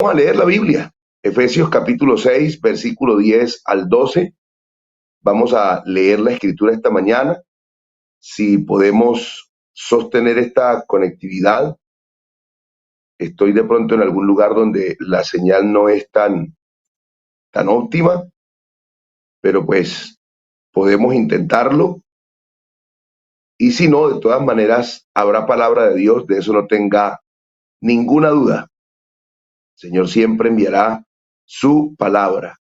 Vamos a leer la Biblia. Efesios capítulo 6, versículo 10 al 12. Vamos a leer la escritura esta mañana. Si podemos sostener esta conectividad, estoy de pronto en algún lugar donde la señal no es tan óptima, pero pues podemos intentarlo. Y si no, de todas maneras, habrá palabra de Dios, de eso no tenga ninguna duda. El Señor siempre enviará su palabra.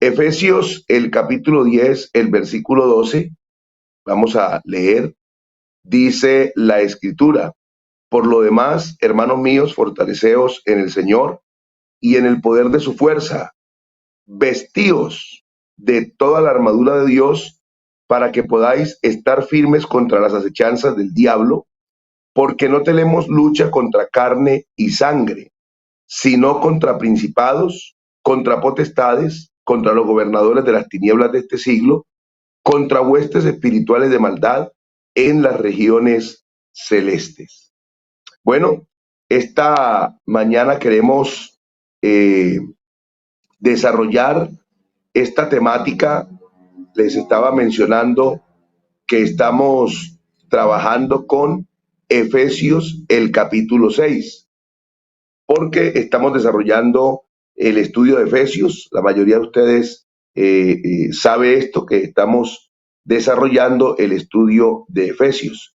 Efesios, el capítulo 10, el versículo 12, vamos a leer, dice la escritura: por lo demás, hermanos míos, fortaleceos en el Señor y en el poder de su fuerza, vestíos de toda la armadura de Dios para que podáis estar firmes contra las acechanzas del diablo, porque no tenemos lucha contra carne y sangre, sino contra principados, contra potestades, contra los gobernadores de las tinieblas de este siglo, contra huestes espirituales de maldad en las regiones celestes. Bueno, esta mañana queremos desarrollar esta temática. Les estaba mencionando que estamos trabajando con Efesios, el capítulo 6, porque estamos desarrollando el estudio de Efesios. La mayoría de ustedes sabe esto, que estamos desarrollando el estudio de Efesios.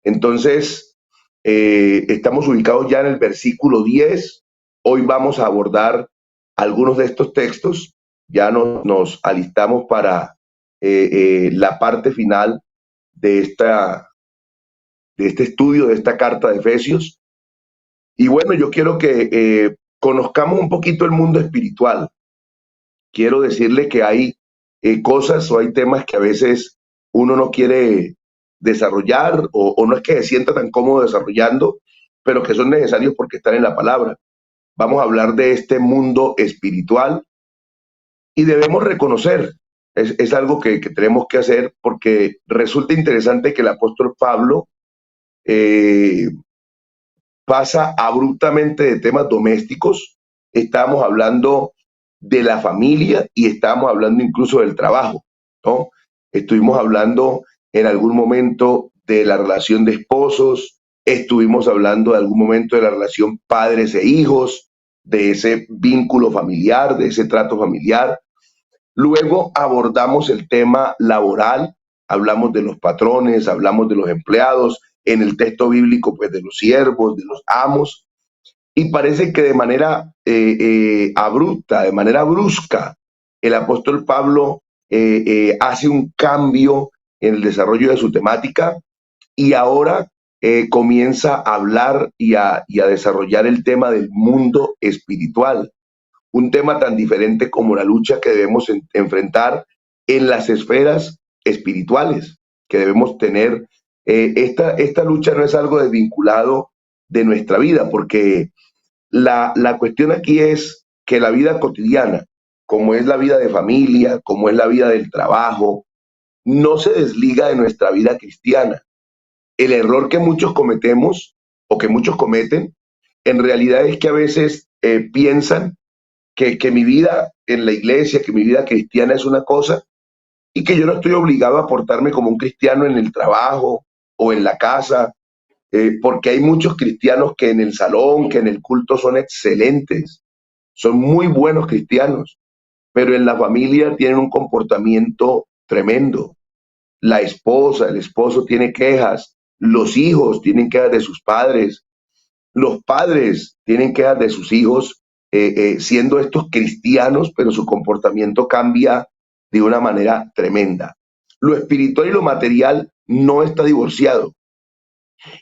Entonces, estamos ubicados ya en el versículo 10. Hoy vamos a abordar algunos de estos textos. Ya nos alistamos para la parte final de este estudio, de esta carta de Efesios. Y bueno, yo quiero que conozcamos un poquito el mundo espiritual. Quiero decirle que hay cosas o hay temas que a veces uno no quiere desarrollar o no es que se sienta tan cómodo desarrollando, pero que son necesarios porque están en la palabra. Vamos a hablar de este mundo espiritual y debemos reconocer, es algo que tenemos que hacer, porque resulta interesante que el apóstol Pablo eh, pasa abruptamente de temas domésticos. Estamos hablando de la familia y estamos hablando incluso del trabajo, ¿no? Estuvimos hablando en algún momento de la relación de esposos, estuvimos hablando de algún momento de la relación padres e hijos, de ese vínculo familiar, de ese trato familiar. Luego abordamos el tema laboral, hablamos de los patrones, hablamos de los empleados, en el texto bíblico pues de los siervos, de los amos, y parece que de manera abrupta, de manera brusca, el apóstol Pablo hace un cambio en el desarrollo de su temática y ahora comienza a hablar y a desarrollar el tema del mundo espiritual, un tema tan diferente como la lucha que debemos enfrentar en las esferas espirituales, que debemos tener. Esta lucha no es algo desvinculado de nuestra vida, porque la cuestión aquí es que la vida cotidiana, como es la vida de familia, como es la vida del trabajo, no se desliga de nuestra vida cristiana. El error que muchos cometemos o que muchos cometen, en realidad es que a veces piensan que mi vida en la iglesia, que mi vida cristiana es una cosa y que yo no estoy obligado a portarme como un cristiano en el trabajo o en la casa, porque hay muchos cristianos que en el salón, que en el culto son excelentes, son muy buenos cristianos, pero en la familia tienen un comportamiento tremendo. La esposa, el esposo tiene quejas, los hijos tienen quejas de sus padres, los padres tienen quejas de sus hijos, siendo estos cristianos, pero su comportamiento cambia de una manera tremenda. Lo espiritual y lo material no está divorciado.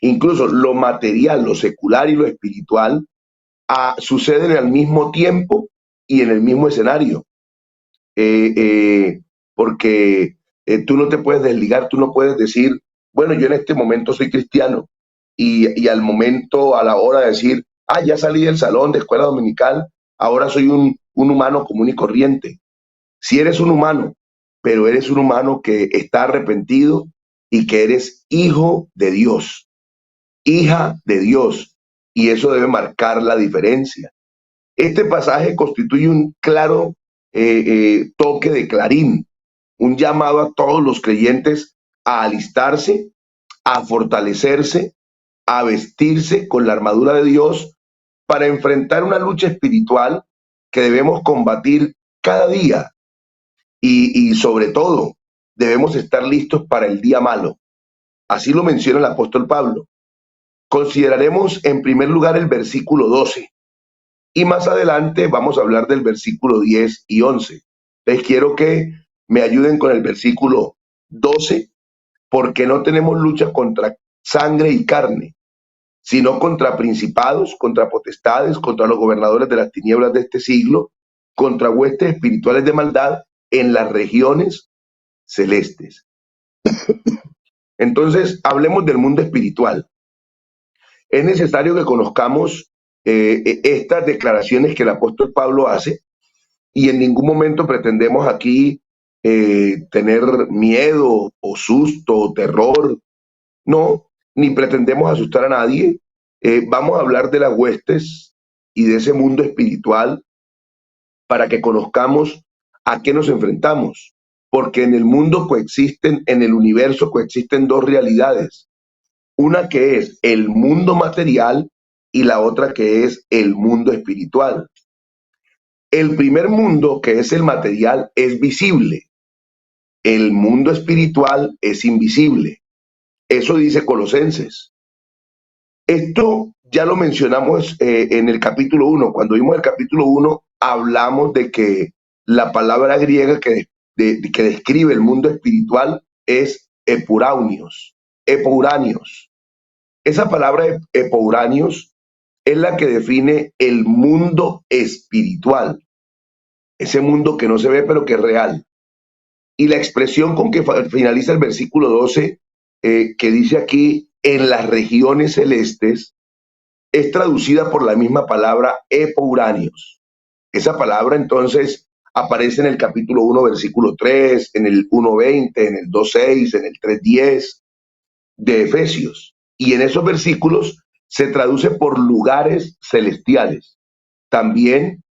Incluso lo material, lo secular y lo espiritual suceden al mismo tiempo y en el mismo escenario. Eh, eh, Porque tú no te puedes desligar, tú no puedes decir, bueno, yo en este momento soy cristiano y al momento, a la hora de decir, ya salí del salón de escuela dominical, ahora soy un humano común y corriente. Si eres un humano, pero eres un humano que está arrepentido y que eres hijo de Dios, hija de Dios, y eso debe marcar la diferencia. Este pasaje constituye un claro toque de clarín, un llamado a todos los creyentes a alistarse, a fortalecerse, a vestirse con la armadura de Dios para enfrentar una lucha espiritual que debemos combatir cada día y sobre todo debemos estar listos para el día malo. Así lo menciona el apóstol Pablo. Consideraremos en primer lugar el versículo 12 y más adelante vamos a hablar del versículo 10 y 11. Les quiero que me ayuden con el versículo 12, porque no tenemos lucha contra sangre y carne, sino contra principados, contra potestades, contra los gobernadores de las tinieblas de este siglo, contra huestes espirituales de maldad en las regiones celestes. Entonces, hablemos del mundo espiritual. Es necesario que conozcamos estas declaraciones que el apóstol Pablo hace y en ningún momento pretendemos aquí tener miedo o susto o terror. No, ni pretendemos asustar a nadie. Vamos a hablar de las huestes y de ese mundo espiritual para que conozcamos a qué nos enfrentamos. Porque en el mundo coexisten, en el universo coexisten dos realidades. Una que es el mundo material y la otra que es el mundo espiritual. El primer mundo, que es el material, es visible. El mundo espiritual es invisible. Eso dice Colosenses. Esto ya lo mencionamos en el capítulo 1. Cuando vimos el capítulo 1, hablamos de que la palabra griega que describe el mundo espiritual es epouranios. Epouranios. Esa palabra epouranios es la que define el mundo espiritual. Ese mundo que no se ve pero que es real. Y la expresión con que finaliza el versículo 12, que dice aquí, en las regiones celestes, es traducida por la misma palabra epouranios. Esa palabra entonces aparece en el capítulo 1, versículo 3, en el 1.20, en el 2.6, en el 3.10 de Efesios. Y en esos versículos se traduce por lugares celestiales. También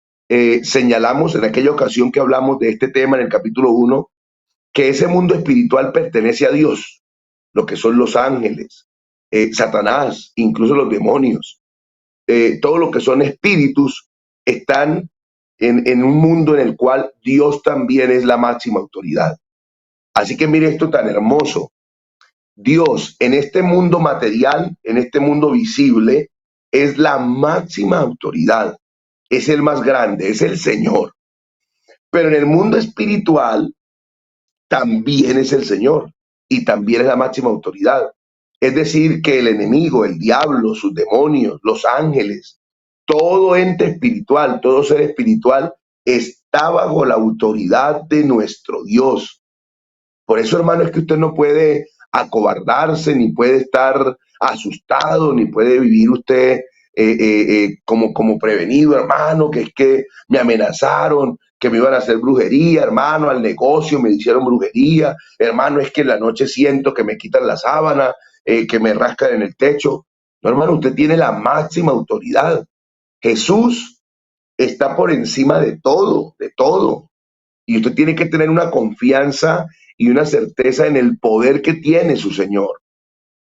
señalamos en aquella ocasión que hablamos de este tema en el capítulo 1, que ese mundo espiritual pertenece a Dios, lo que son los ángeles, Satanás, incluso los demonios, todo lo que son espíritus, están en un mundo en el cual Dios también es la máxima autoridad. Así que mire esto tan hermoso. Dios en este mundo material, en este mundo visible, es la máxima autoridad, es el más grande, es el Señor. Pero en el mundo espiritual, también es el Señor y también es la máxima autoridad. Es decir, que el enemigo, el diablo, sus demonios, los ángeles, todo ente espiritual, todo ser espiritual está bajo la autoridad de nuestro Dios. Por eso, hermano, es que usted no puede acobardarse, ni puede estar asustado, ni puede vivir usted como prevenido, hermano, que es que me amenazaron, que me iban a hacer brujería, hermano, al negocio me hicieron brujería, hermano, es que en la noche siento que me quitan la sábana, que me rascan en el techo. No, hermano, usted tiene la máxima autoridad. Jesús está por encima de todo, de todo. Y usted tiene que tener una confianza y una certeza en el poder que tiene su Señor,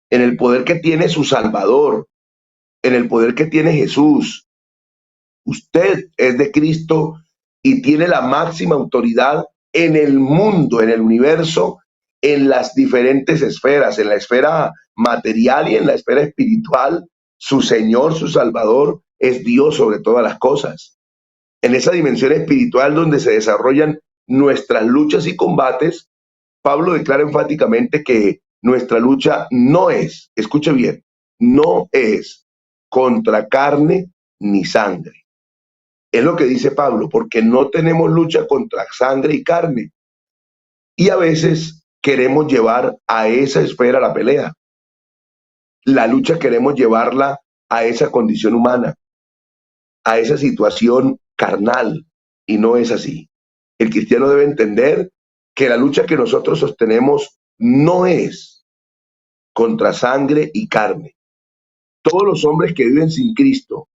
en el poder que tiene su Salvador, en el poder que tiene Jesús. Usted es de Cristo y tiene la máxima autoridad en el mundo, en el universo, en las diferentes esferas, en la esfera material y en la esfera espiritual. Su Señor, su Salvador, es Dios sobre todas las cosas. En esa dimensión espiritual donde se desarrollan nuestras luchas y combates, Pablo declara enfáticamente que nuestra lucha no es, escuche bien, no es contra carne ni sangre. Es lo que dice Pablo, porque no tenemos lucha contra sangre y carne. Y a veces queremos llevar a esa esfera la pelea. La lucha queremos llevarla a esa condición humana, a esa situación carnal, y no es así. El cristiano debe entender que la lucha que nosotros sostenemos no es contra sangre y carne. Todos los hombres que viven sin Cristo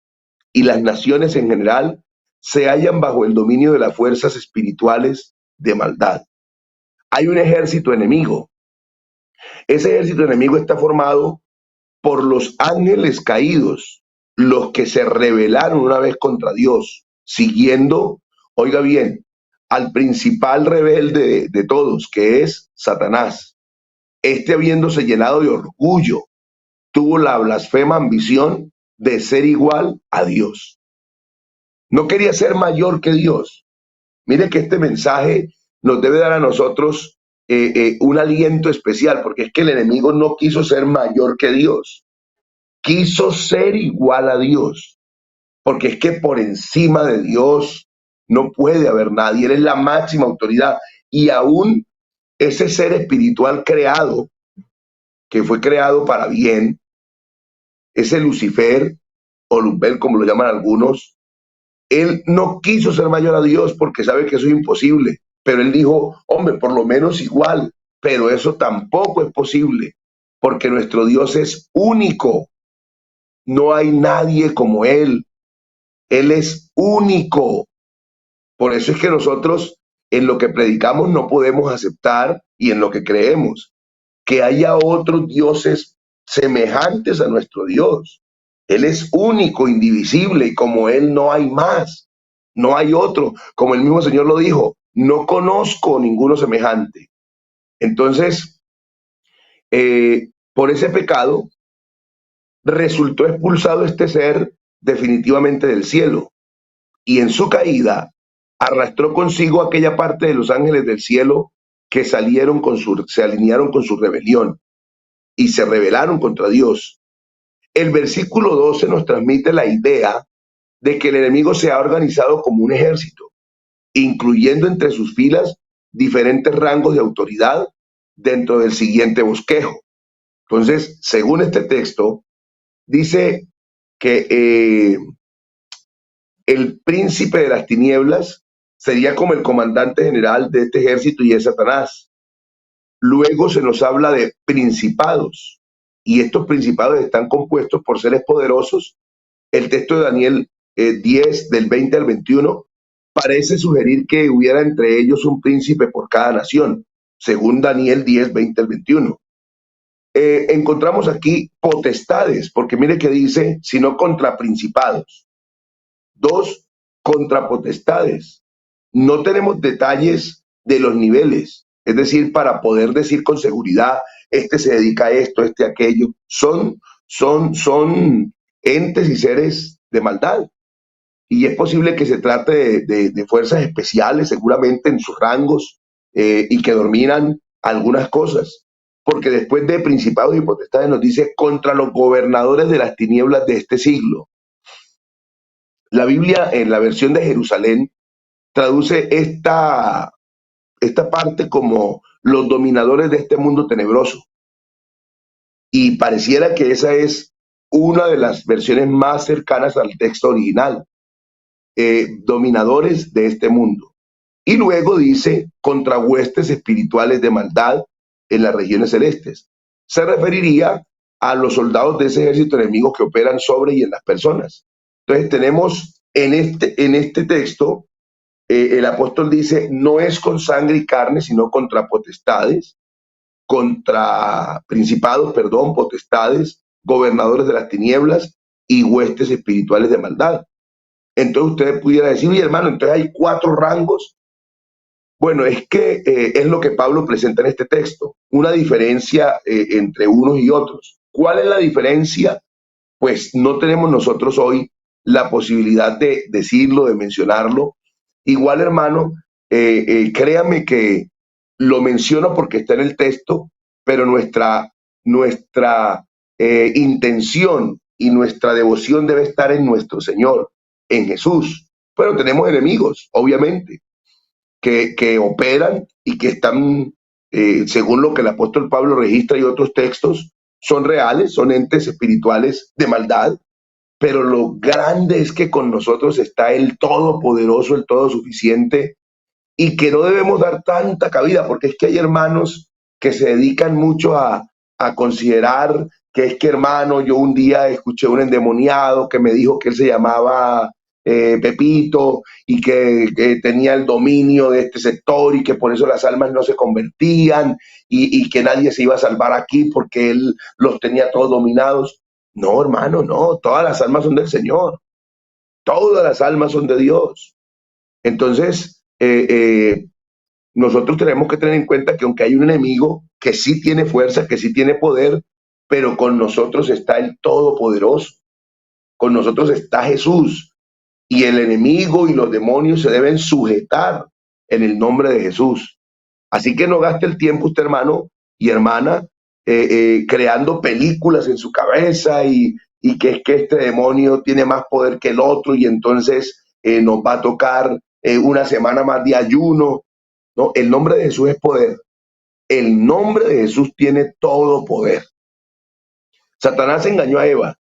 y las naciones en general se hallan bajo el dominio de las fuerzas espirituales de maldad. Hay un ejército enemigo. Ese ejército enemigo está formado por los ángeles caídos, los que se rebelaron una vez contra Dios, siguiendo, oiga bien, al principal rebelde de todos, que es Satanás. Este, habiéndose llenado de orgullo, tuvo la blasfema ambición de ser igual a Dios. No quería ser mayor que Dios. Mire que este mensaje nos debe dar a nosotros un aliento especial, porque es que el enemigo no quiso ser mayor que Dios, quiso ser igual a Dios, porque es que por encima de Dios no puede haber nadie. Él es la máxima autoridad, y aún ese ser espiritual creado, que fue creado para bien, ese Lucifer o Luzbel, como lo llaman algunos, él no quiso ser mayor a Dios porque sabe que eso es imposible, pero él dijo, hombre, por lo menos igual, pero eso tampoco es posible, porque nuestro Dios es único, no hay nadie como Él es único. Por eso es que nosotros en lo que predicamos no podemos aceptar, y en lo que creemos, que haya otros dioses semejantes a nuestro Dios. Él es único, indivisible, y como Él no hay más, no hay otro. Como el mismo Señor lo dijo, no conozco ninguno semejante. Entonces, por ese pecado, resultó expulsado este ser definitivamente del cielo, y en su caída arrastró consigo aquella parte de los ángeles del cielo que se alinearon con su rebelión y se rebelaron contra Dios. El versículo 12 nos transmite la idea de que el enemigo se ha organizado como un ejército, incluyendo entre sus filas diferentes rangos de autoridad dentro del siguiente bosquejo. Entonces, según este texto, dice que el príncipe de las tinieblas sería como el comandante general de este ejército, y es Satanás. Luego se nos habla de principados, y estos principados están compuestos por seres poderosos. El texto de Daniel 10, del 20 al 21, parece sugerir que hubiera entre ellos un príncipe por cada nación, según Daniel 10, 20 al 21. Encontramos aquí potestades, porque mire que dice, sino contra principados. 2, contra potestades. No tenemos detalles de los niveles, es decir, para poder decir con seguridad, este se dedica a esto, este a aquello. Son entes y seres de maldad. Y es posible que se trate de fuerzas especiales, seguramente en sus rangos, y que dominan algunas cosas. Porque después de principados y potestades nos dice contra los gobernadores de las tinieblas de este siglo. La Biblia, en la versión de Jerusalén, traduce esta parte como los dominadores de este mundo tenebroso. Y pareciera que esa es una de las versiones más cercanas al texto original. Dominadores de este mundo. Y luego dice contra huestes espirituales de maldad en las regiones celestes. Se referiría a los soldados de ese ejército enemigo que operan sobre y en las personas. Entonces tenemos en este texto, el apóstol dice, no es con sangre y carne, sino contra potestades, contra principados, perdón, potestades, gobernadores de las tinieblas y huestes espirituales de maldad. Entonces usted pudiera decir, oye hermano, entonces hay 4 rangos. Bueno, es que es lo que Pablo presenta en este texto, una diferencia entre unos y otros. ¿Cuál es la diferencia? Pues no tenemos nosotros hoy la posibilidad de decirlo, de mencionarlo. Igual, hermano, créame que lo menciono porque está en el texto, pero nuestra intención y nuestra devoción debe estar en nuestro Señor, en Jesús. Pero tenemos enemigos, obviamente, que operan y que están, según lo que el apóstol Pablo registra y otros textos, son reales, son entes espirituales de maldad, pero lo grande es que con nosotros está el Todopoderoso, el Todosuficiente, y que no debemos dar tanta cabida, porque es que hay hermanos que se dedican mucho a considerar que es que hermano, yo un día escuché un endemoniado que me dijo que él se llamaba Pepito y que tenía el dominio de este sector y que por eso las almas no se convertían y que nadie se iba a salvar aquí porque él los tenía todos dominados. No, hermano, no, todas las almas son del Señor, todas las almas son de Dios. Entonces, nosotros tenemos que tener en cuenta que aunque hay un enemigo que sí tiene fuerza, que sí tiene poder, pero con nosotros está el Todopoderoso, con nosotros está Jesús, y el enemigo y los demonios se deben sujetar en el nombre de Jesús. Así que no gaste el tiempo usted, hermano y hermana, creando películas en su cabeza y que es que este demonio tiene más poder que el otro y entonces nos va a tocar una semana más de ayuno. No, el nombre de Jesús es poder. El nombre de Jesús tiene todo poder. Satanás engañó a Eva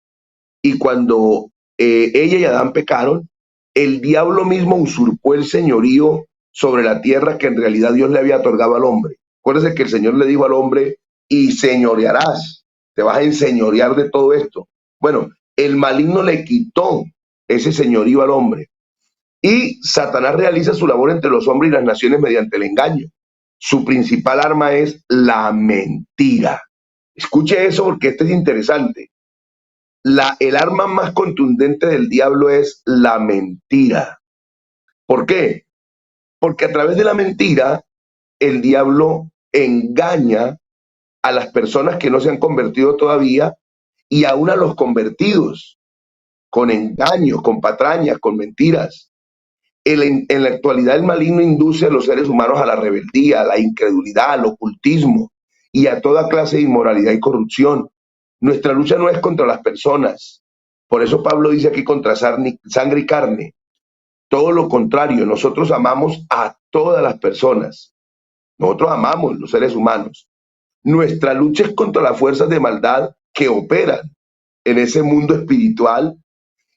y cuando ella y Adán pecaron, el diablo mismo usurpó el señorío sobre la tierra que en realidad Dios le había otorgado al hombre. Acuérdese que el Señor le dijo al hombre, y señorearás, te vas a enseñorear de todo esto. Bueno, el maligno le quitó ese señorío al hombre y Satanás realiza su labor entre los hombres y las naciones mediante el engaño. Su principal arma es la mentira. Escuche eso porque este es interesante. El arma más contundente del diablo es la mentira. ¿Por qué? Porque a través de la mentira, el diablo engaña a las personas que no se han convertido todavía y aún a los convertidos, con engaños, con patrañas, con mentiras. En la actualidad, el maligno induce a los seres humanos a la rebeldía, a la incredulidad, al ocultismo y a toda clase de inmoralidad y corrupción. Nuestra lucha no es contra las personas. Por eso Pablo dice aquí contra sangre y carne. Todo lo contrario, nosotros amamos a todas las personas. Nosotros amamos los seres humanos. Nuestra lucha es contra las fuerzas de maldad que operan en ese mundo espiritual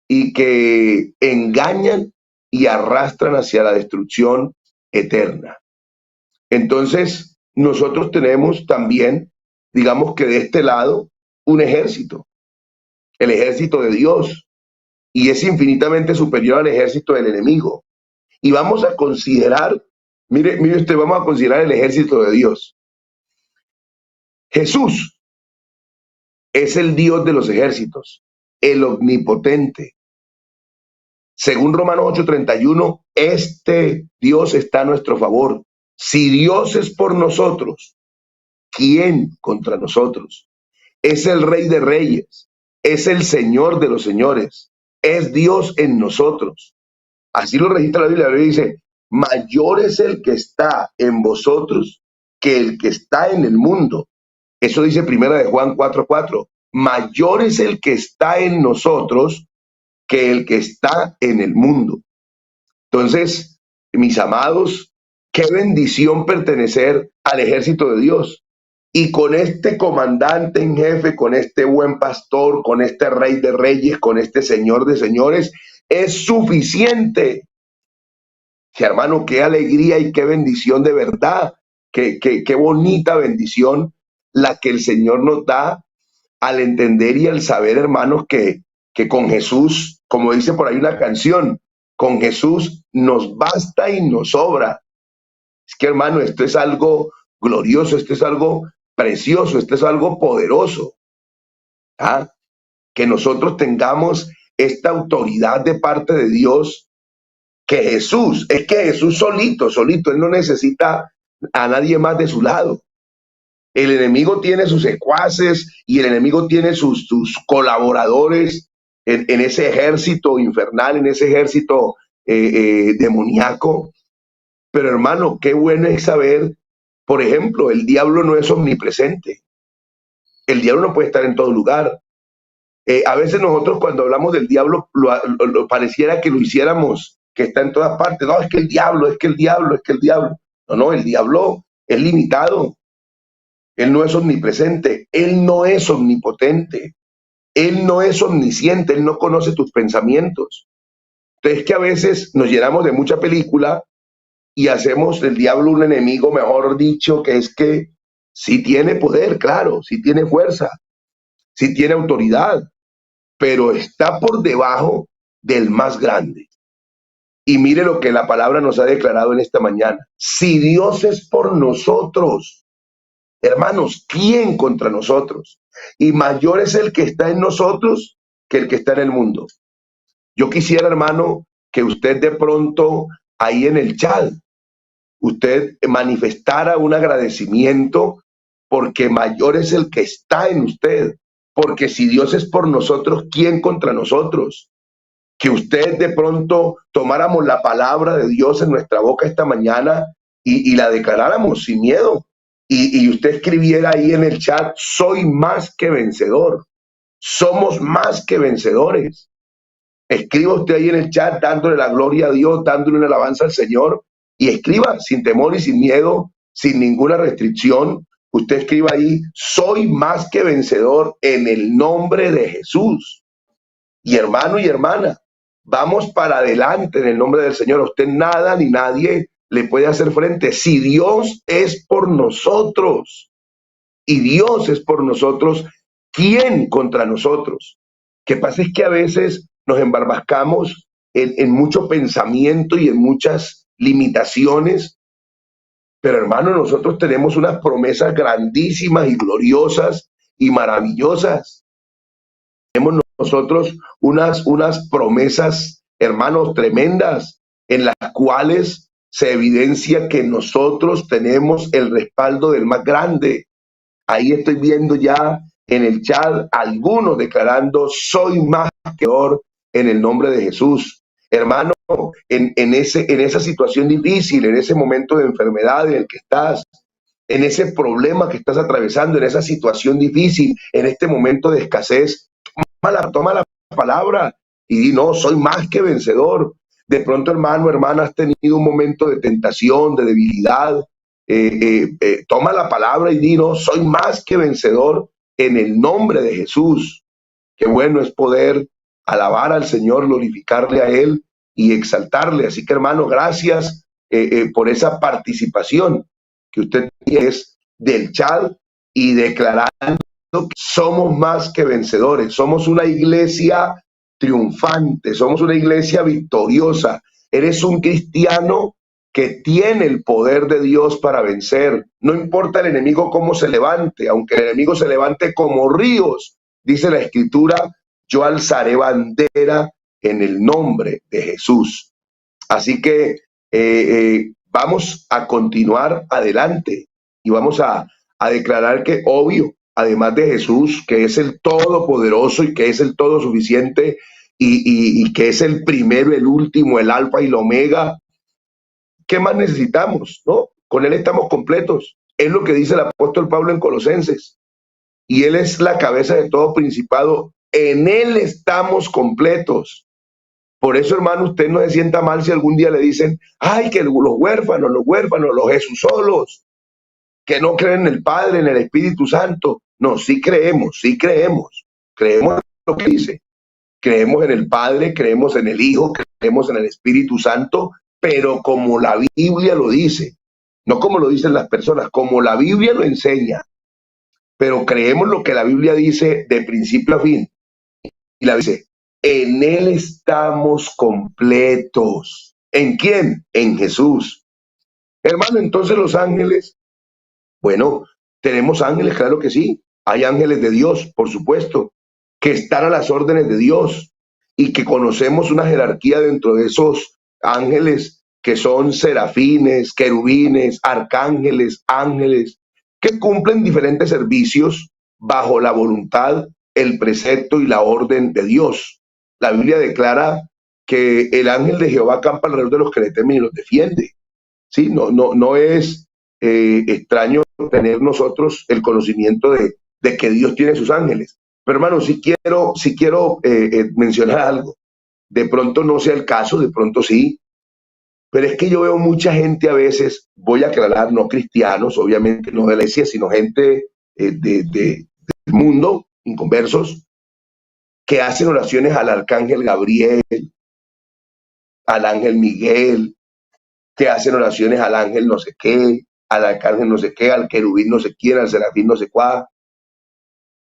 y que engañan y arrastran hacia la destrucción eterna. Entonces, nosotros tenemos también, digamos que de este lado, un ejército, el ejército de Dios, y es infinitamente superior al ejército del enemigo. Y vamos a considerar, mire usted, vamos a considerar el ejército de Dios. Jesús es el Dios de los ejércitos, el omnipotente. Según Romanos 8:31, este Dios está a nuestro favor. Si Dios es por nosotros, ¿quién contra nosotros? Es el Rey de Reyes, es el Señor de los señores, es Dios en nosotros. Así lo registra la Biblia. La Biblia dice, mayor es el que está en vosotros que el que está en el mundo. Eso dice primera de Juan 4:4. Mayor es el que está en nosotros que el que está en el mundo. Entonces, mis amados, qué bendición pertenecer al ejército de Dios. Y con este comandante en jefe, con este buen pastor, con este rey de reyes, con este señor de señores, es suficiente. Que hermano, qué alegría y qué bendición de verdad. Qué bonita bendición la que el Señor nos da al entender y al saber, hermanos, que con Jesús, como dice por ahí una canción, con Jesús nos basta y nos sobra. Es que, hermano, esto es algo glorioso, esto es algo precioso, esto es algo poderoso. ¿Ah? Que nosotros tengamos esta autoridad de parte de Dios, que Jesús, es que Jesús solito, él no necesita a nadie más de su lado. El enemigo tiene sus secuaces y el enemigo tiene sus colaboradores en ese ejército infernal, en ese ejército demoníaco. Pero hermano, qué bueno es saber, por ejemplo, el diablo no es omnipresente. El diablo no puede estar en todo lugar. A veces nosotros cuando hablamos del diablo pareciera que lo hiciéramos, que está en todas partes. No, es que el diablo, es que el diablo, es que el diablo. No, el diablo es limitado. Él no es omnipresente, él no es omnipotente, él no es omnisciente, él no conoce tus pensamientos. Entonces que a veces nos llenamos de mucha película y hacemos del diablo un enemigo, mejor dicho, que es que sí tiene poder, claro, sí tiene fuerza, sí tiene autoridad, pero está por debajo del más grande. Y mire lo que la palabra nos ha declarado en esta mañana. Si Dios es por nosotros, hermanos, ¿quién contra nosotros? Y mayor es el que está en nosotros que el que está en el mundo. Yo quisiera, hermano, que usted de pronto ahí en el chat, usted manifestara un agradecimiento porque mayor es el que está en usted. Porque si Dios es por nosotros, ¿quién contra nosotros? Que usted de pronto tomáramos la palabra de Dios en nuestra boca esta mañana y la declaráramos sin miedo. Y usted escribiera ahí en el chat, soy más que vencedor. Somos más que vencedores. Escriba usted ahí en el chat dándole la gloria a Dios, dándole una alabanza al Señor y escriba sin temor y sin miedo, sin ninguna restricción. Usted escriba ahí, soy más que vencedor en el nombre de Jesús. Y hermano y hermana, vamos para adelante en el nombre del Señor. A usted nada ni nadie le puede hacer frente. Si Dios es por nosotros y Dios es por nosotros, ¿quién contra nosotros? Que pasa es que a veces nos embarbascamos en mucho pensamiento y en muchas limitaciones, pero hermano, nosotros tenemos unas promesas grandísimas y gloriosas y maravillosas. Tenemos nosotros unas promesas, hermanos, tremendas, en las cuales se evidencia que nosotros tenemos el respaldo del más grande. Ahí estoy viendo ya en el chat algunos declarando, soy más que vencedor en el nombre de Jesús. Hermano, en esa situación difícil, en ese momento de enfermedad en el que estás, en ese problema que estás atravesando, en esa situación difícil, en este momento de escasez, toma la palabra y di, no, soy más que vencedor. De pronto, hermano, hermana, has tenido un momento de tentación, de debilidad. Toma la palabra y di, no, soy más que vencedor en el nombre de Jesús. Qué bueno es poder alabar al Señor, glorificarle a Él y exaltarle. Así que, hermano, gracias por esa participación que usted es del chat y declarando que somos más que vencedores. Somos una iglesia triunfante, somos una iglesia victoriosa. Eres un cristiano que tiene el poder de Dios para vencer. No importa el enemigo cómo se levante, aunque el enemigo se levante como ríos, dice la Escritura, yo alzaré bandera en el nombre de Jesús. Así que vamos a continuar adelante y vamos a declarar que, obvio, además de Jesús, que es el todopoderoso y que es el todo suficiente y que es el primero, el último, el alfa y el omega, ¿qué más necesitamos? ¿No? Con Él estamos completos. Es lo que dice el apóstol Pablo en Colosenses. Y Él es la cabeza de todo principado. En Él estamos completos. Por eso, hermano, usted no se sienta mal si algún día le dicen, ay, que los huérfanos, los Jesús solos, que no creen en el Padre, en el Espíritu Santo. No, sí creemos, sí creemos. Creemos en lo que dice. Creemos en el Padre, creemos en el Hijo, creemos en el Espíritu Santo, pero como la Biblia lo dice, no como lo dicen las personas, como la Biblia lo enseña, pero creemos lo que la Biblia dice de principio a fin. Y la dice, en Él estamos completos. ¿En quién? En Jesús. Hermano, entonces los ángeles, bueno, tenemos ángeles, claro que sí. Hay ángeles de Dios, por supuesto, que están a las órdenes de Dios y que conocemos una jerarquía dentro de esos ángeles que son serafines, querubines, arcángeles, ángeles, que cumplen diferentes servicios bajo la voluntad, el precepto y la orden de Dios. La Biblia declara que el ángel de Jehová acampa alrededor de los que le temen y los defiende. ¿Sí? No es extraño tener nosotros el conocimiento de que Dios tiene sus ángeles. Pero hermano, si quiero mencionar algo. De pronto no sea el caso, de pronto sí. Pero es que yo veo mucha gente a veces, voy a aclarar, no cristianos, obviamente no de la iglesia, sino gente del mundo, inconversos, que hacen oraciones al arcángel Gabriel, al ángel Miguel, que hacen oraciones al ángel no sé qué, al arcángel no sé qué, al querubín no sé quién, al serafín no sé cuál.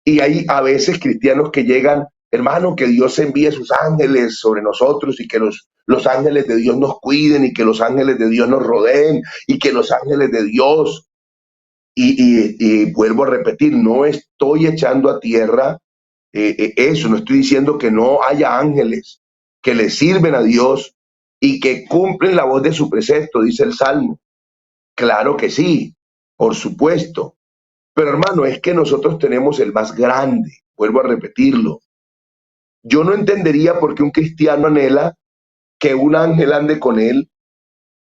Y hay a veces cristianos que llegan, hermano, que Dios envíe sus ángeles sobre nosotros y que los ángeles de Dios nos cuiden y que los ángeles de Dios nos rodeen y que los ángeles de Dios, y vuelvo a repetir, no estoy echando a tierra eso, no estoy diciendo que no haya ángeles que le sirven a Dios y que cumplen la voz de su precepto, dice el Salmo. Claro que sí, por supuesto. Pero hermano, es que nosotros tenemos el más grande, vuelvo a repetirlo. Yo no entendería por qué un cristiano anhela que un ángel ande con él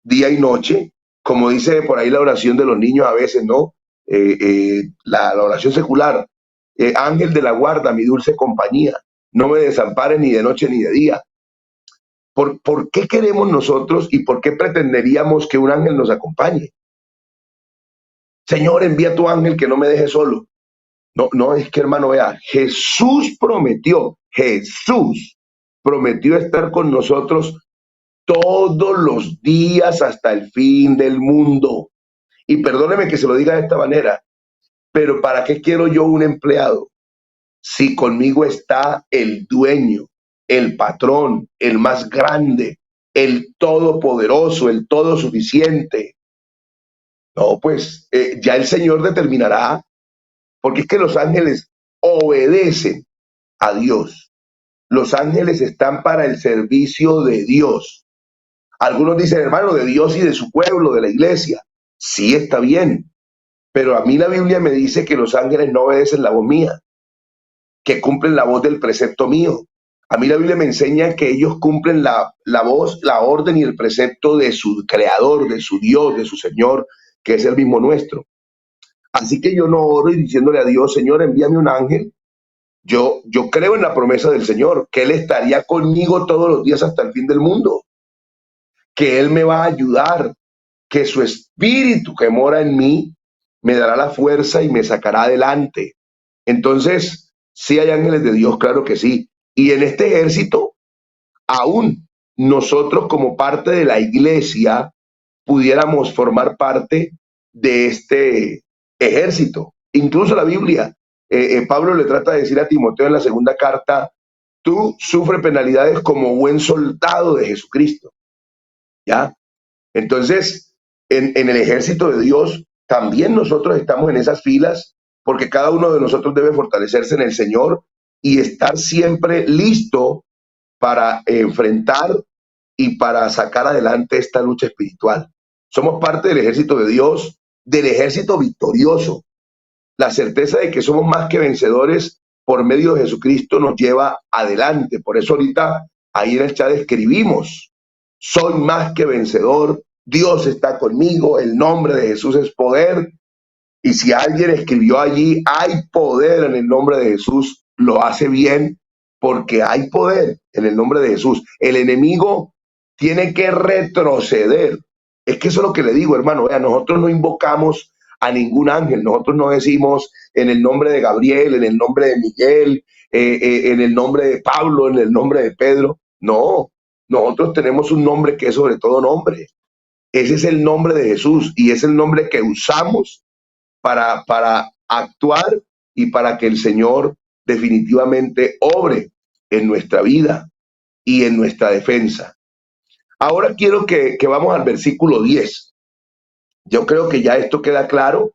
día y noche, como dice por ahí la oración de los niños a veces, ¿no? La oración secular, ángel de la guarda, mi dulce compañía, no me desampares ni de noche ni de día. ¿Por qué queremos nosotros y por qué pretenderíamos que un ángel nos acompañe? Señor, envía tu ángel que no me deje solo. No, no, es que hermano, vea, Jesús prometió estar con nosotros todos los días hasta el fin del mundo. Y perdóneme que se lo diga de esta manera, pero ¿para qué quiero yo un empleado si conmigo está el dueño, el patrón, el más grande, el todopoderoso, el todo suficiente? No, pues ya el Señor determinará, porque es que los ángeles obedecen a Dios. Los ángeles están para el servicio de Dios. Algunos dicen, hermano, de Dios y de su pueblo, de la iglesia. Sí, está bien, pero a mí la Biblia me dice que los ángeles no obedecen la voz mía, que cumplen la voz del precepto mío. A mí la Biblia me enseña que ellos cumplen la voz, la orden y el precepto de su creador, de su Dios, de su Señor, que es el mismo nuestro. Así que yo no oro y diciéndole a Dios, Señor, envíame un ángel. Yo creo en la promesa del Señor, que Él estaría conmigo todos los días hasta el fin del mundo, que Él me va a ayudar, que su espíritu que mora en mí me dará la fuerza y me sacará adelante. Entonces, sí hay ángeles de Dios, claro que sí. Y en este ejército, aún nosotros como parte de la iglesia, pudiéramos formar parte de este ejército. Incluso la Biblia, Pablo le trata de decir a Timoteo en la segunda carta, tú sufres penalidades como buen soldado de Jesucristo, ¿ya? Entonces, en el ejército de Dios, también nosotros estamos en esas filas, porque cada uno de nosotros debe fortalecerse en el Señor y estar siempre listo para enfrentar y para sacar adelante esta lucha espiritual. Somos parte del ejército de Dios, del ejército victorioso. La certeza de que somos más que vencedores por medio de Jesucristo nos lleva adelante. Por eso ahorita ahí en el chat escribimos, soy más que vencedor, Dios está conmigo, el nombre de Jesús es poder. Y si alguien escribió allí, hay poder en el nombre de Jesús, lo hace bien, porque hay poder en el nombre de Jesús. El enemigo tiene que retroceder. Es que eso es lo que le digo, hermano. Vea, nosotros no invocamos a ningún ángel. Nosotros no decimos en el nombre de Gabriel, en el nombre de Miguel, en el nombre de Pablo, en el nombre de Pedro. No, nosotros tenemos un nombre que es sobre todo nombre. Ese es el nombre de Jesús y es el nombre que usamos para actuar y para que el Señor definitivamente obre en nuestra vida y en nuestra defensa. Ahora quiero que vamos al versículo 10. Yo creo que ya esto queda claro,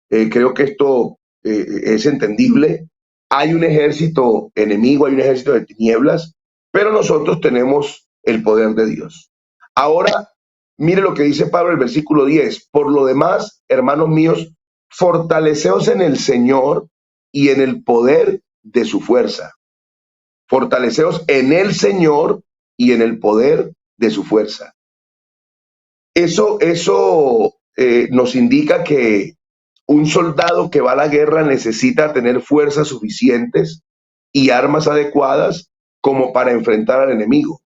creo que esto es entendible. Hay un ejército enemigo, hay un ejército de tinieblas, pero nosotros tenemos el poder de Dios. Ahora, mire lo que dice Pablo en el versículo 10. Por lo demás, hermanos míos, fortaleceos en el Señor y en el poder de su fuerza. Fortaleceos en el Señor y en el poder de su fuerza. Eso nos indica que un soldado que va a la guerra necesita tener fuerzas suficientes y armas adecuadas como para enfrentar al enemigo.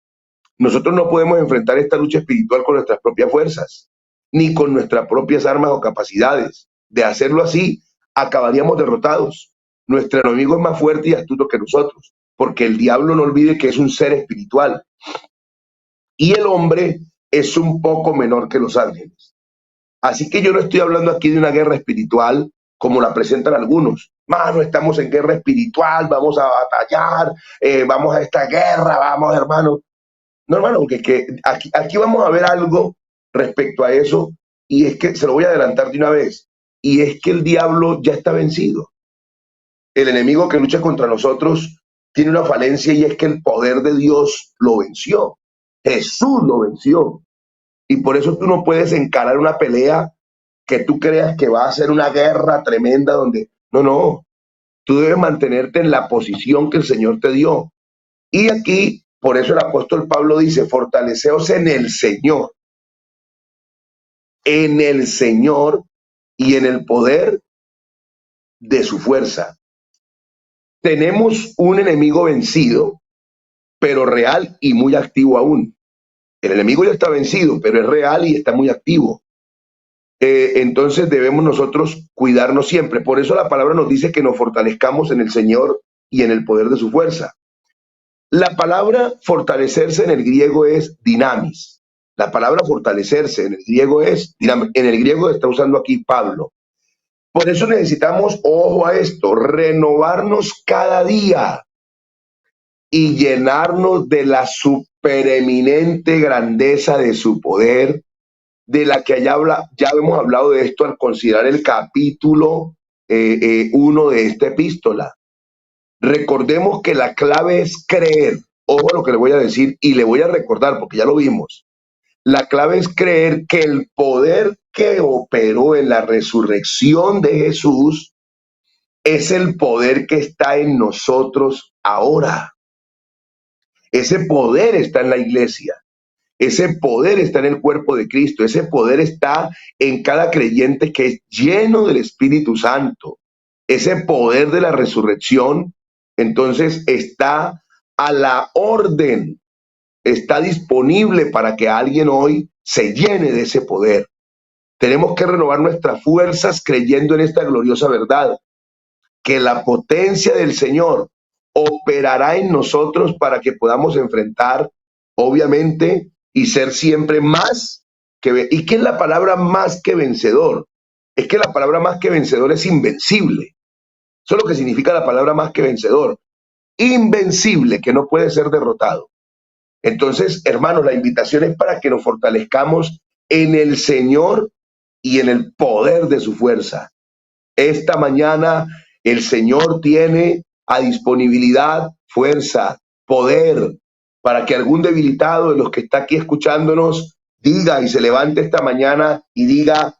Nosotros no podemos enfrentar esta lucha espiritual con nuestras propias fuerzas, ni con nuestras propias armas o capacidades. De hacerlo así, acabaríamos derrotados. Nuestro enemigo es más fuerte y astuto que nosotros, porque el diablo, no olvide que es un ser espiritual y el hombre es un poco menor que los ángeles. Así que yo no estoy hablando aquí de una guerra espiritual como la presentan algunos. Mano, estamos en guerra espiritual, vamos a batallar, vamos a esta guerra, vamos, hermano. No, hermano, porque es que aquí vamos a ver algo respecto a eso, y es que se lo voy a adelantar de una vez, y es que el diablo ya está vencido. El enemigo que lucha contra nosotros tiene una falencia, y es que el poder de Dios lo venció. Jesús lo venció. Y por eso tú no puedes encarar una pelea que tú creas que va a ser una guerra tremenda donde... No, no. Tú debes mantenerte en la posición que el Señor te dio. Y aquí, por eso el apóstol Pablo dice, fortaleceos en el Señor y en el poder de su fuerza. Tenemos un enemigo vencido, pero real y muy activo aún. El enemigo ya está vencido, pero es real y está muy activo. Entonces debemos nosotros cuidarnos siempre. Por eso la palabra nos dice que nos fortalezcamos en el Señor y en el poder de su fuerza. La palabra fortalecerse en el griego es dinamis. La palabra fortalecerse en el griego es dinamis. En el griego está usando aquí Pablo. Por eso necesitamos, ojo a esto, renovarnos cada día y llenarnos de la supereminente grandeza de su poder, de la que ya hemos hablado de esto al considerar el capítulo 1 de esta epístola. Recordemos que la clave es creer. Ojo a lo que le voy a decir y le voy a recordar porque ya lo vimos. La clave es creer que el poder que operó en la resurrección de Jesús es el poder que está en nosotros ahora. Ese poder está en la iglesia. Ese poder está en el cuerpo de Cristo. Ese poder está en cada creyente que es lleno del Espíritu Santo. Ese poder de la resurrección, entonces, está a la orden, está disponible para que alguien hoy se llene de ese poder. Tenemos que renovar nuestras fuerzas creyendo en esta gloriosa verdad, que la potencia del Señor operará en nosotros para que podamos enfrentar, obviamente, y ser siempre más que... ¿Y qué es la palabra más que vencedor? Es que la palabra más que vencedor es invencible. Eso es lo que significa la palabra más que vencedor. Invencible, que no puede ser derrotado. Entonces, hermanos, la invitación es para que nos fortalezcamos en el Señor y en el poder de su fuerza. Esta mañana el Señor tiene a disponibilidad fuerza, poder, para que algún debilitado de los que está aquí escuchándonos diga y se levante esta mañana y diga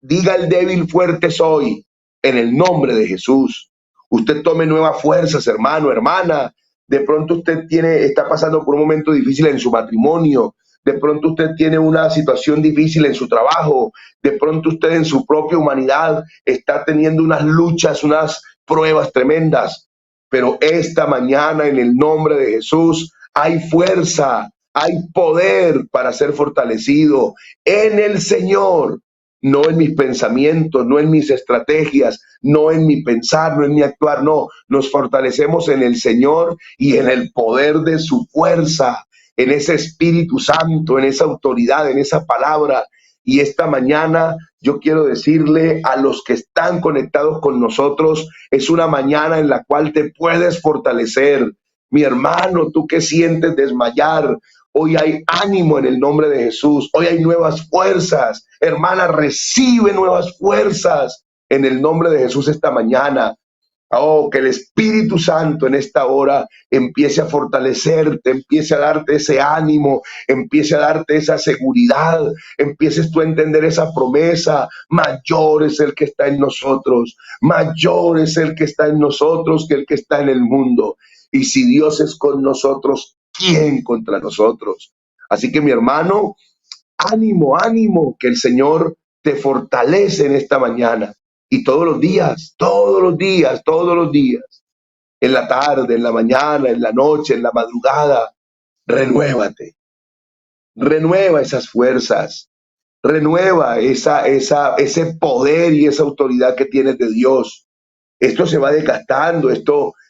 el débil, fuerte soy, en el nombre de Jesús. Usted tome nuevas fuerzas, hermano, hermana. De pronto usted está pasando por un momento difícil en su matrimonio. De pronto usted tiene una situación difícil en su trabajo. De pronto usted en su propia humanidad está teniendo unas luchas, unas pruebas tremendas. Pero esta mañana, en el nombre de Jesús, hay fuerza, hay poder para ser fortalecido en el Señor. No en mis pensamientos, no en mis estrategias, no en mi pensar, no en mi actuar, no. Nos fortalecemos en el Señor y en el poder de su fuerza, en ese Espíritu Santo, en esa autoridad, en esa palabra. Y esta mañana yo quiero decirle a los que están conectados con nosotros, es una mañana en la cual te puedes fortalecer. Mi hermano, tú que sientes desmayar, hoy hay ánimo en el nombre de Jesús. Hoy hay nuevas fuerzas. Hermana, recibe nuevas fuerzas en el nombre de Jesús esta mañana. Oh, que el Espíritu Santo en esta hora empiece a fortalecerte, empiece a darte ese ánimo, empiece a darte esa seguridad, empieces tú a entender esa promesa. Mayor es el que está en nosotros, mayor es el que está en nosotros que el que está en el mundo. Y si Dios es con nosotros, ¿quién contra nosotros? Así que mi hermano, ánimo, ánimo, que el Señor te fortalece en esta mañana. Y todos los días, todos los días, todos los días, en la tarde, en la mañana, en la noche, en la madrugada, renuévate, renueva esas fuerzas, renueva ese poder y esa autoridad que tienes de Dios. Esto se va desgastando,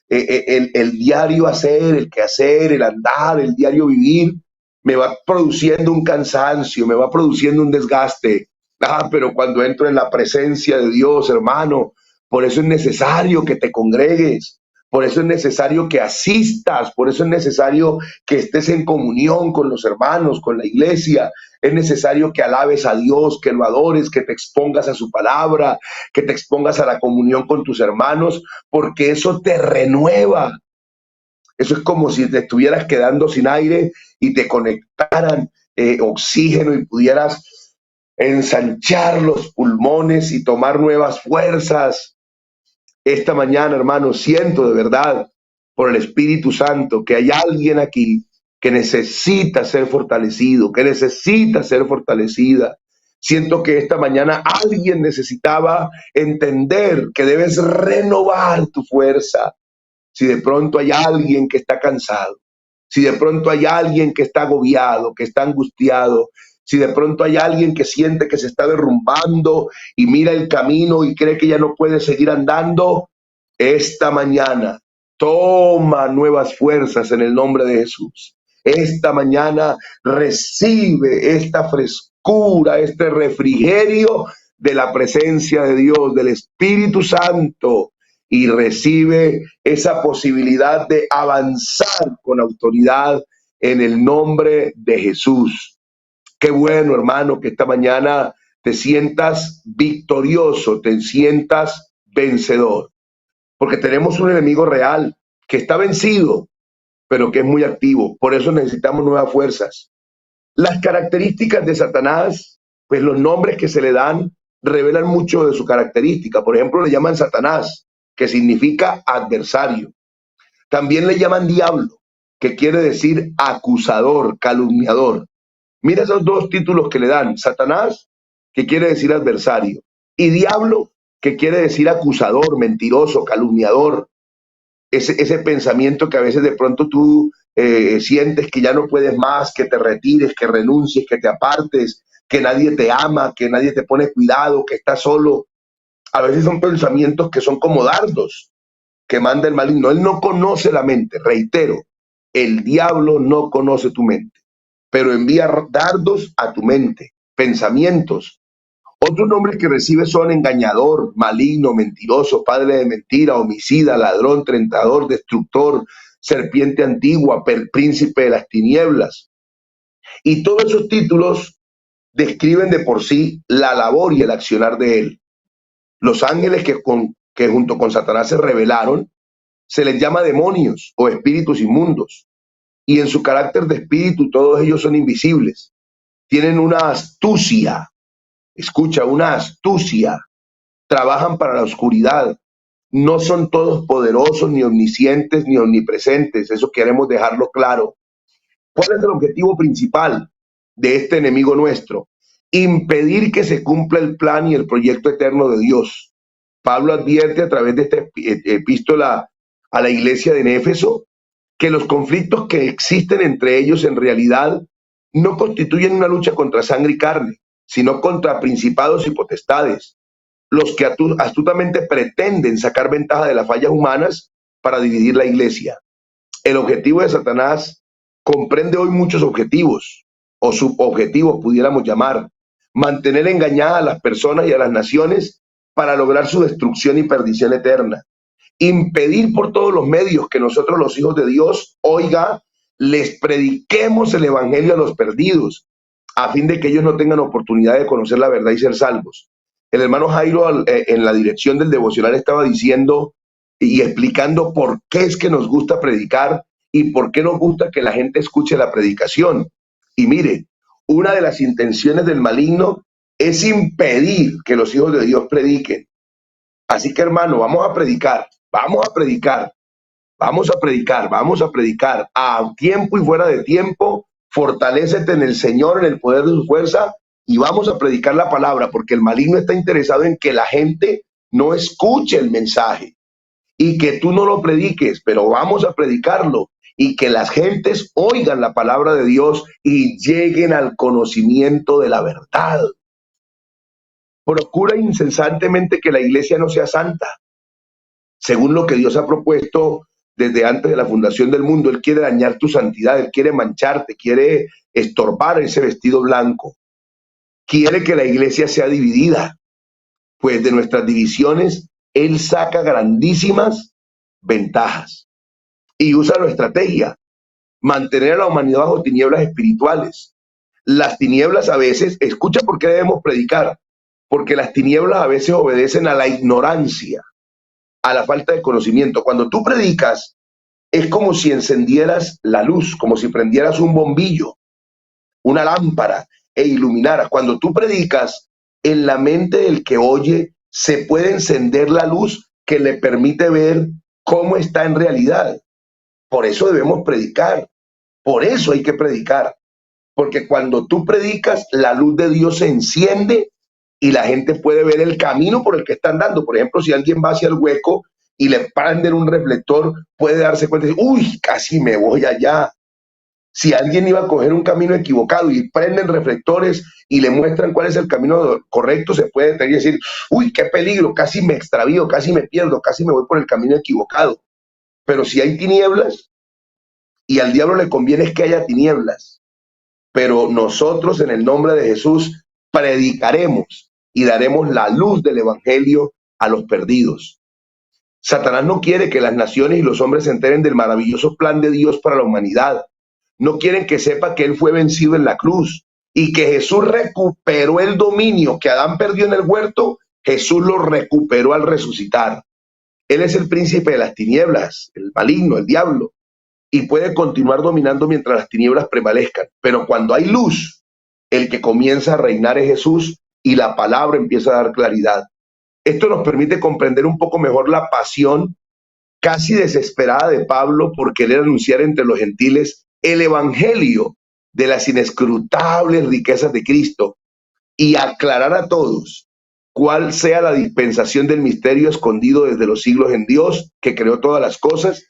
el diario hacer, el quehacer, el andar, el diario vivir, me va produciendo un cansancio, me va produciendo un desgaste. Pero cuando entro en la presencia de Dios, hermano, Por eso es necesario que te congregues. Por eso es necesario que asistas, por eso es necesario que estés en comunión con los hermanos, con la iglesia. Es necesario que alabes a Dios, que lo adores, que te expongas a su palabra, que te expongas a la comunión con tus hermanos, porque eso te renueva. Eso es como si te estuvieras quedando sin aire y te conectaran oxígeno y pudieras ensanchar los pulmones y tomar nuevas fuerzas. Esta mañana, hermano, siento de verdad por el Espíritu Santo que hay alguien aquí que necesita ser fortalecido, que necesita ser fortalecida. Siento que esta mañana alguien necesitaba entender que debes renovar tu fuerza. Si de pronto hay alguien que está cansado, si de pronto hay alguien que está agobiado, que está angustiado, si de pronto hay alguien que siente que se está derrumbando y mira el camino y cree que ya no puede seguir andando, esta mañana toma nuevas fuerzas en el nombre de Jesús. Esta mañana recibe esta frescura, este refrigerio de la presencia de Dios, del Espíritu Santo, y recibe esa posibilidad de avanzar con autoridad en el nombre de Jesús. Qué bueno, hermano, que esta mañana te sientas victorioso, te sientas vencedor, porque tenemos un enemigo real que está vencido, pero que es muy activo. Por eso necesitamos nuevas fuerzas. Las características de Satanás, pues los nombres que se le dan revelan mucho de su característica. Por ejemplo, le llaman Satanás, que significa adversario. También le llaman diablo, que quiere decir acusador, calumniador. Mira esos dos títulos que le dan. Satanás, que quiere decir adversario, y diablo, que quiere decir acusador, mentiroso, calumniador. Ese pensamiento que a veces de pronto tú sientes que ya no puedes más, que te retires, que renuncies, que te apartes, que nadie te ama, que nadie te pone cuidado, que estás solo. A veces son pensamientos que son como dardos que manda el maligno. Él no conoce la mente, reitero, el diablo no conoce tu mente, pero envía dardos a tu mente, pensamientos. Otros nombres que recibe son engañador, maligno, mentiroso, padre de mentira, homicida, ladrón, tentador, destructor, serpiente antigua, príncipe de las tinieblas. Y todos esos títulos describen de por sí la labor y el accionar de él. Los ángeles que junto con Satanás se rebelaron, se les llama demonios o espíritus inmundos. Y en su carácter de espíritu, todos ellos son invisibles. Tienen una astucia. Escucha, una astucia. Trabajan para la oscuridad. No son todos poderosos, ni omniscientes, ni omnipresentes. Eso queremos dejarlo claro. ¿Cuál es el objetivo principal de este enemigo nuestro? Impedir que se cumpla el plan y el proyecto eterno de Dios. Pablo advierte a través de esta epístola a la iglesia de Éfeso que los conflictos que existen entre ellos en realidad no constituyen una lucha contra sangre y carne, sino contra principados y potestades, los que astutamente pretenden sacar ventaja de las fallas humanas para dividir la iglesia. El objetivo de Satanás comprende hoy muchos objetivos, o subobjetivos pudiéramos llamar: mantener engañadas a las personas y a las naciones para lograr su destrucción y perdición eterna; impedir por todos los medios que nosotros, los hijos de Dios, les prediquemos el evangelio a los perdidos, a fin de que ellos no tengan oportunidad de conocer la verdad y ser salvos. El hermano Jairo, en la dirección del devocional, estaba diciendo y explicando por qué es que nos gusta predicar y por qué nos gusta que la gente escuche la predicación. Y mire, una de las intenciones del maligno es impedir que los hijos de Dios prediquen. Así que, hermano, vamos a predicar, vamos a predicar, vamos a predicar, vamos a predicar a tiempo y fuera de tiempo. Fortalécete en el Señor, en el poder de su fuerza, y vamos a predicar la palabra, porque el maligno está interesado en que la gente no escuche el mensaje y que tú no lo prediques, pero vamos a predicarlo y que las gentes oigan la palabra de Dios y lleguen al conocimiento de la verdad. Procura incesantemente que la iglesia no sea santa, según lo que Dios ha propuesto desde antes de la fundación del mundo. Él quiere dañar tu santidad, Él quiere mancharte, quiere estorbar ese vestido blanco. Quiere que la iglesia sea dividida, pues de nuestras divisiones Él saca grandísimas ventajas y usa la estrategia, mantener a la humanidad bajo tinieblas espirituales. Las tinieblas a veces, escucha por qué debemos predicar, porque las tinieblas a veces obedecen a la ignorancia, a la falta de conocimiento. Cuando tú predicas, es como si encendieras la luz, como si prendieras un bombillo, una lámpara e iluminaras. Cuando tú predicas, en la mente del que oye se puede encender la luz que le permite ver cómo está en realidad. Por eso debemos predicar, por eso hay que predicar, porque cuando tú predicas, la luz de Dios se enciende y la gente puede ver el camino por el que están dando. Por ejemplo, si alguien va hacia el hueco y le prenden un reflector, puede darse cuenta y decir, uy, casi me voy allá. Si alguien iba a coger un camino equivocado y prenden reflectores y le muestran cuál es el camino correcto, se puede detener y decir, uy, qué peligro, casi me extravío, casi me pierdo, casi me voy por el camino equivocado. Pero si hay tinieblas, y al diablo le conviene es que haya tinieblas, pero nosotros en el nombre de Jesús predicaremos y daremos la luz del evangelio a los perdidos. Satanás no quiere que las naciones y los hombres se enteren del maravilloso plan de Dios para la humanidad. No quieren que sepa que él fue vencido en la cruz y que Jesús recuperó el dominio que Adán perdió en el huerto. Jesús lo recuperó al resucitar. Él es el príncipe de las tinieblas, el maligno, el diablo, y puede continuar dominando mientras las tinieblas prevalezcan. Pero cuando hay luz, el que comienza a reinar es Jesús y la palabra empieza a dar claridad. Esto nos permite comprender un poco mejor la pasión casi desesperada de Pablo por querer anunciar entre los gentiles el evangelio de las inescrutables riquezas de Cristo y aclarar a todos cuál sea la dispensación del misterio escondido desde los siglos en Dios, que creó todas las cosas,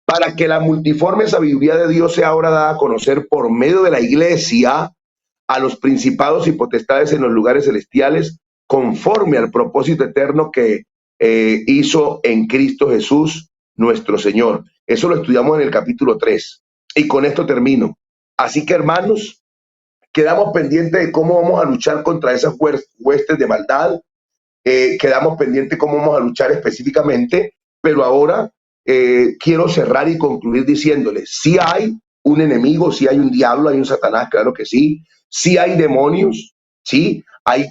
para que la multiforme sabiduría de Dios sea ahora dada a conocer por medio de la iglesia a los principados y potestades en los lugares celestiales, conforme al propósito eterno que hizo en Cristo Jesús, nuestro Señor. Eso lo estudiamos en el capítulo 3. Y con esto termino. Así que, hermanos, quedamos pendientes de cómo vamos a luchar contra esas huestes de maldad. Quedamos pendientes de cómo vamos a luchar específicamente, pero ahora quiero cerrar y concluir diciéndoles, sí hay un enemigo, sí hay un diablo, hay un Satanás, claro que sí. Sí hay demonios, sí, hay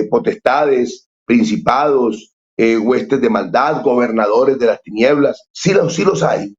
potestades, principados, huestes de maldad, gobernadores de las tinieblas, sí los hay,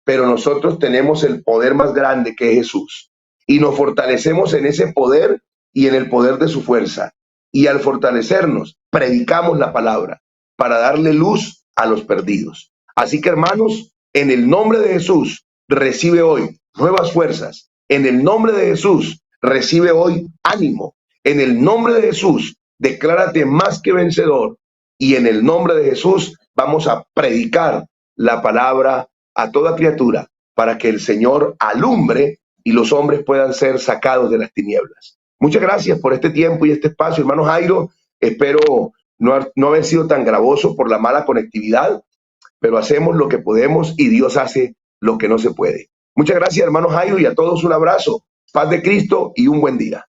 pero nosotros tenemos el poder más grande que es Jesús y nos fortalecemos en ese poder y en el poder de su fuerza, y al fortalecernos predicamos la palabra para darle luz a los perdidos. Así que, hermanos, en el nombre de Jesús recibe hoy nuevas fuerzas, en el nombre de Jesús recibe hoy ánimo, en el nombre de Jesús declárate más que vencedor, y en el nombre de Jesús vamos a predicar la palabra a toda criatura para que el Señor alumbre y los hombres puedan ser sacados de las tinieblas. Muchas gracias por este tiempo y este espacio, hermano Jairo. Espero no haber sido tan gravoso por la mala conectividad, pero hacemos lo que podemos y Dios hace lo que no se puede. Muchas gracias, hermano Jairo, y a todos un abrazo, paz de Cristo y un buen día.